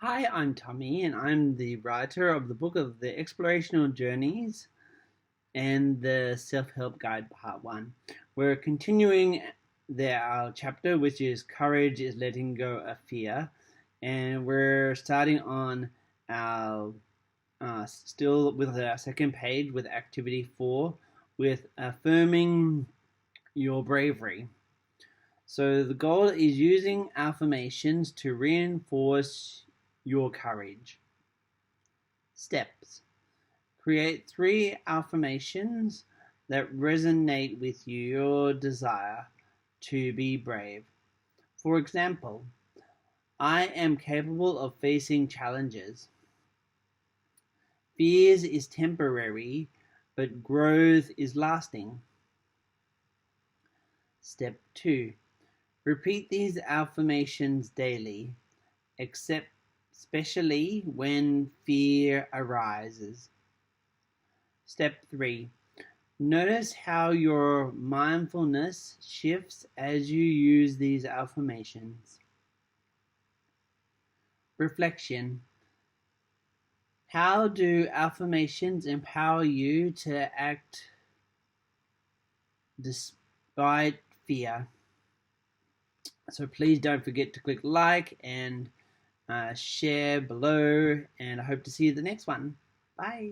Hi, I'm Tommy, and I'm the writer of the book of the Explorational Journeys and the Self-Help Guide Part 1. We're continuing our chapter, which is Courage is Letting Go of Fear, and we're starting on our still with our second page with activity 4 with affirming your bravery. So the goal is using affirmations to reinforce your courage. Steps. Create 3 affirmations that resonate with your desire to be brave. For example, I am capable of facing challenges. Fears is temporary, but growth is lasting. Step 2. Repeat these affirmations daily, especially when fear arises. Step 3. Notice how your mindfulness shifts as you use these affirmations. Reflection. How do affirmations empower you to act despite fear? So please don't forget to click like and share below, and I hope to see you at the next one. Bye.